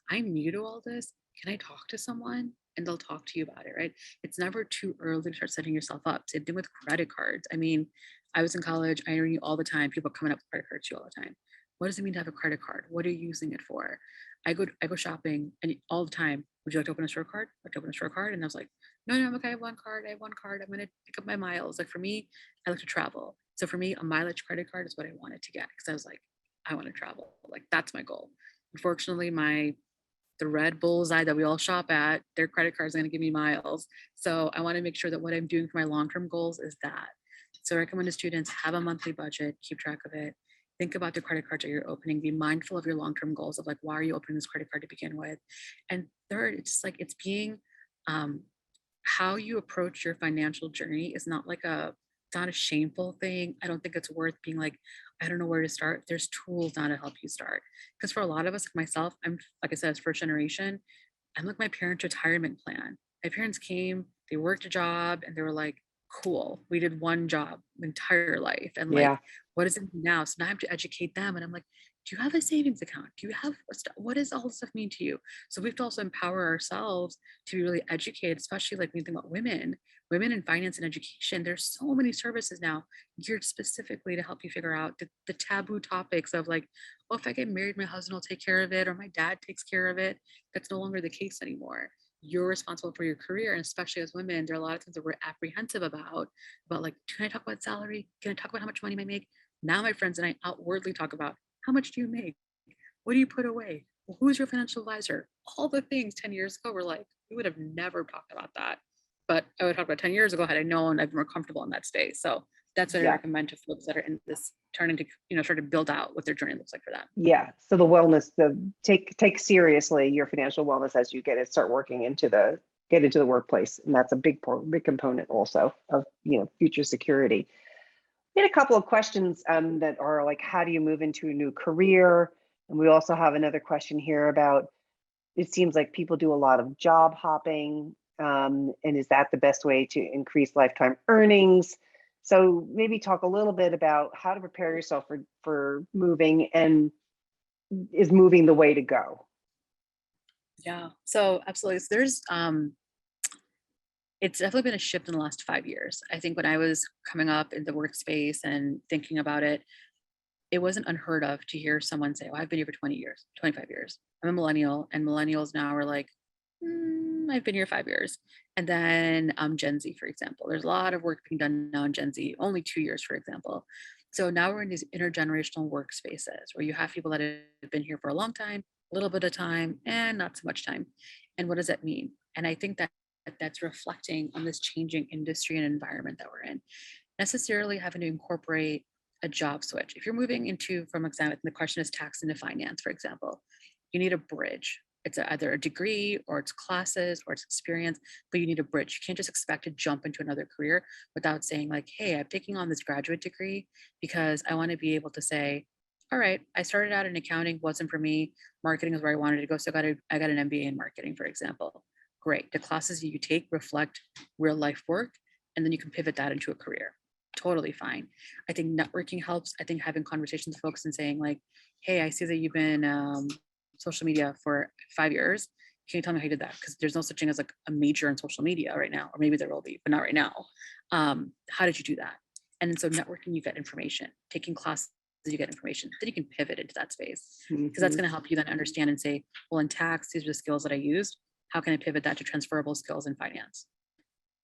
Speaker 2: I'm new to all this. Can I talk to someone? And they'll talk to you about it, right? It's never too early to start setting yourself up. Same thing with credit cards. I mean, I was in college, I knew all the time, people coming up with credit cards to you all the time. What does it mean to have a credit card? What are you using it for? I go shopping and all the time. Would you like to open a store card? I'd like to open a store card. And I was like, no, I'm okay. I have one card. I have one card. I'm going to pick up my miles. Like for me, I like to travel. So for me, a mileage credit card is what I wanted to get because I was like, I want to travel. Like that's my goal. Unfortunately, the red bullseye that we all shop at, their credit card is going to give me miles. So I want to make sure that what I'm doing for my long-term goals is that. So I recommend to students have a monthly budget, keep track of it. Think about the credit cards that you're opening. Be mindful of your long-term goals of like, why are you opening this credit card to begin with? And third, it's just like it's being how you approach your financial journey is not like it's not a shameful thing. I don't think it's worth being like, I don't know where to start. There's tools now to help you start. Because for a lot of us, like myself, I'm like I said, as first generation, I'm like my parents' retirement plan. My parents came, they worked a job, and they were like, cool, we did one job entire life. And like,
Speaker 1: Yeah.
Speaker 2: what does it mean now? So now I have to educate them. And I'm like, do you have a savings account? Do you have what does all this stuff mean to you? So we have to also empower ourselves to be really educated, especially like when you think about women in finance and education. There's so many services now geared specifically to help you figure out the taboo topics of like, oh, if I get married, my husband will take care of it, or my dad takes care of it. That's no longer the case anymore. You're responsible for your career, and especially as women, there are a lot of things that we're apprehensive about like, can I talk about salary? Can I talk about how much money I make? Now my friends and I outwardly talk about how much do you make? What do you put away? Well, who's your financial advisor? All the things 10 years ago were like, we would have never talked about that. But I would talk about 10 years ago had I known I'd been more comfortable in that space. So that's what I
Speaker 1: Yeah.
Speaker 2: recommend to folks that are in this turning to, start to build out what their journey looks like for them.
Speaker 1: Yeah. So the wellness, the take seriously your financial wellness as you start working get into the workplace. And that's a big component also of, future security. We had a couple of questions that are like, how do you move into a new career? And we also have another question here about, it seems like people do a lot of job hopping. And is that the best way to increase lifetime earnings? So maybe talk a little bit about how to prepare yourself for moving, and is moving the way to go?
Speaker 2: Yeah. So absolutely. So there's it's definitely been a shift in the last 5 years. I think when I was coming up in the workspace and thinking about it, it wasn't unheard of to hear someone say, "Oh, I've been here for 20 years, 25 years. I'm a millennial," and millennials now are like, I've been here 5 years. And then Gen Z, for example, there's a lot of work being done now in Gen Z, only 2 years, for example. So now we're in these intergenerational workspaces where you have people that have been here for a long time, a little bit of time, and not so much time. And what does that mean? And I think that that's reflecting on this changing industry and environment that we're in. Necessarily having to incorporate a job switch. If you're moving into, from example, the question is tax into finance, for example, you need a bridge. It's either a degree or it's classes or it's experience, but you need a bridge. You can't just expect to jump into another career without saying like, hey, I'm taking on this graduate degree because I want to be able to say, all right, I started out in accounting, wasn't for me. Marketing is where I wanted to go. So I got an MBA in marketing, for example. Great. The classes you take reflect real life work, and then you can pivot that into a career. Totally fine. I think networking helps. I think having conversations with folks and saying like, hey, I see that you've been social media for 5 years. Can you tell me how you did that? Because there's no such thing as like a major in social media right now, or maybe there will be, but not right now. How did you do that? And then so networking, you get information. Taking classes, you get information. Then you can pivot into that space because that's going to help you then understand and say, well, in tax, these are the skills that I used. How can I pivot that to transferable skills in finance?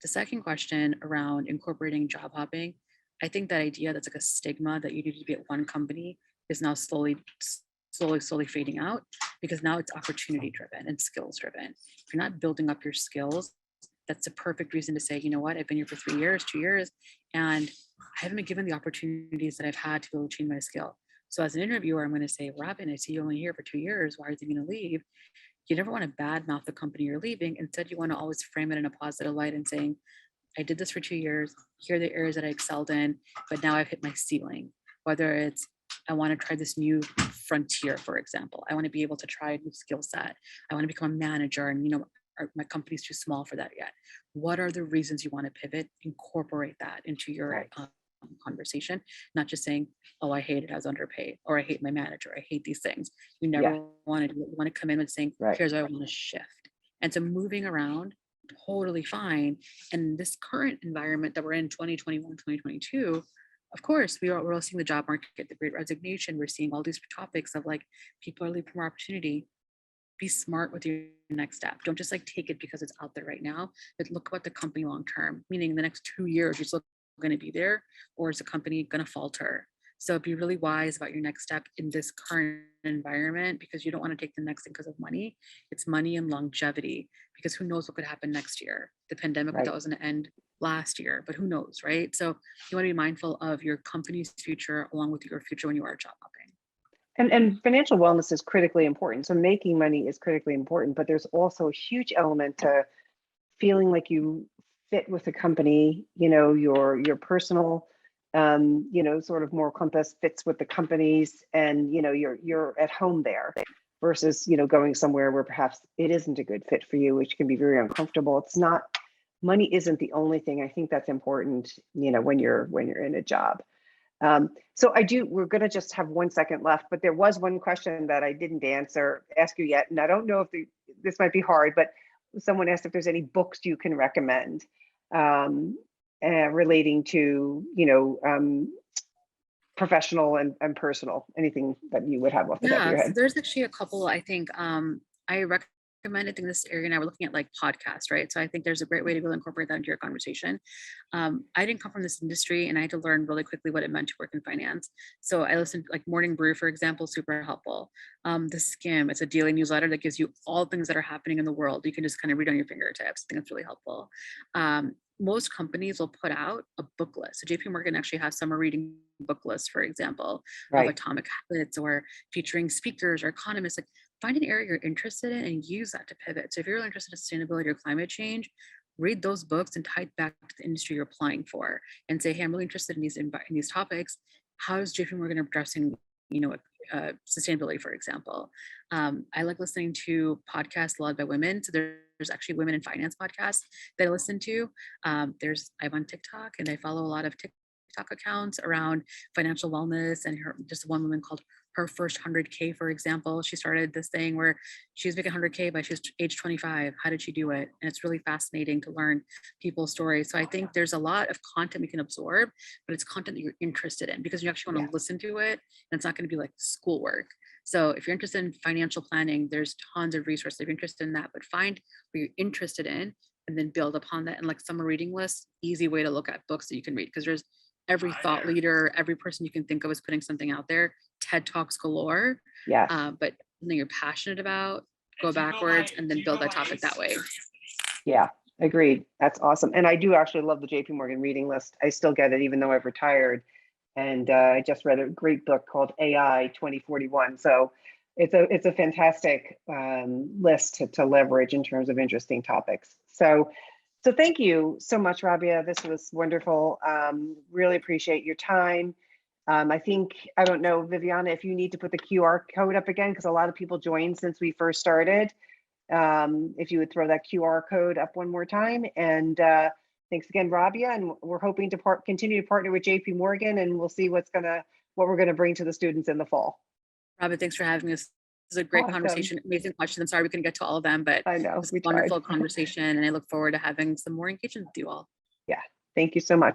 Speaker 2: The second question around incorporating job hopping, I think that idea that's like a stigma that you need to be at one company is now slowly fading out because now it's opportunity driven and skills driven. If you're not building up your skills, that's a perfect reason to say, you know what, I've been here for 3 years, 2 years, and I haven't been given the opportunities that I've had to be able to change my skill. So as an interviewer, I'm going to say, Robin, I see you only here for 2 years. Why are you thinking to leave? You never want to badmouth the company you're leaving. Instead, you want to always frame it in a positive light and saying, I did this for 2 years. Here are the areas that I excelled in, but now I've hit my ceiling. Whether it's I want to try this new frontier, for example. I want to be able to try a new skill set. I want to become a manager, and my company's too small for that yet. What are the reasons you want to pivot? Incorporate that into your conversation, not just saying, "Oh, I hate it. I was underpaid," or "I hate my manager. I hate these things." You never want to do it. You want to come in with saying, "Here's what I want to shift." And so moving around, totally fine. And this current environment that we're in, 2021, 2022, of course, we're all seeing the job market, the great resignation. We're seeing all these topics of like people are leaving for more opportunity. Be smart with your next step. Don't just like take it because it's out there right now, but look about the company long term, meaning the next 2 years, you're still going to be there, or is the company going to falter? So be really wise about your next step in this current environment because you don't want to take the next thing because of money. It's money and longevity because who knows what could happen next year. The pandemic that was going to end last year, but who knows, right? So you want to be mindful of your company's future along with your future when you are job hopping.
Speaker 1: And financial wellness is critically important. So making money is critically important, but there's also a huge element to feeling like you fit with the company, your personal, sort of moral compass fits with the companies, and you're at home there versus going somewhere where perhaps it isn't a good fit for you, which can be very uncomfortable. It's not, money isn't the only thing. I think that's important, when you're in a job. So we're going to just have 1 second left, but there was one question that I didn't ask you yet. And I don't know if this might be hard, but someone asked if there's any books you can recommend relating to, professional and personal, anything that you would have off the top of your
Speaker 2: So
Speaker 1: head.
Speaker 2: there's actually a couple, I think, I recommended in this area. Now we're looking at like podcasts, right? So I think there's a great way to really incorporate that into your conversation. I didn't come from this industry and I had to learn really quickly what it meant to work in finance. So I listened like Morning Brew, for example, super helpful. The Skim, it's a daily newsletter that gives you all things that are happening in the world. You can just kind of read on your fingertips. I think that's really helpful. Most companies will put out a book list. So JPMorgan actually has summer reading book lists, for example, of atomic habits or featuring speakers or economists. Like find an area you're interested in and use that to pivot. So if you're really interested in sustainability or climate change, read those books and tie it back to the industry you're applying for and say, hey, I'm really interested in these topics. How is JPMorgan addressing, sustainability, for example? I like listening to podcasts led by women. So there's actually women in finance podcasts that I listen to. I'm on TikTok and I follow a lot of TikTok accounts around financial wellness, and just one woman called Her First 100K, for example. She started this thing where she was making 100K by she was age 25. How did she do it? And it's really fascinating to learn people's stories. So I think there's a lot of content we can absorb, but it's content that you're interested in because you actually want to listen to it, and it's not going to be like schoolwork. So if you're interested in financial planning, there's tons of resources if you're interested in that, but find what you're interested in and then build upon that. And like summer reading lists, easy way to look at books that you can read because there's every thought leader, every person you can think of is putting something out there. TED Talks galore.
Speaker 1: Yes.
Speaker 2: But something you're passionate about, go backwards and then build that topic that way.
Speaker 1: Yeah, agreed. That's awesome. And I do actually love the JPMorgan reading list. I still get it even though I've retired. And I just read a great book called AI 2041. So it's a fantastic list to leverage in terms of interesting topics. So thank you so much, Rabia. This was wonderful. Really appreciate your time. I think, I don't know, Viviana, if you need to put the QR code up again, because a lot of people joined since we first started. If you would throw that QR code up one more time. And thanks again, Rabia. And we're hoping to continue to partner with JPMorgan, and we'll see what we're gonna bring to the students in the fall.
Speaker 2: Robin, thanks for having us. This is a great
Speaker 1: Awesome.
Speaker 2: conversation, amazing questions. I'm sorry we couldn't get to all of them, but
Speaker 1: I know,
Speaker 2: it was a wonderful conversation, and I look forward to having some more engagement with you all.
Speaker 1: Yeah, thank you so much.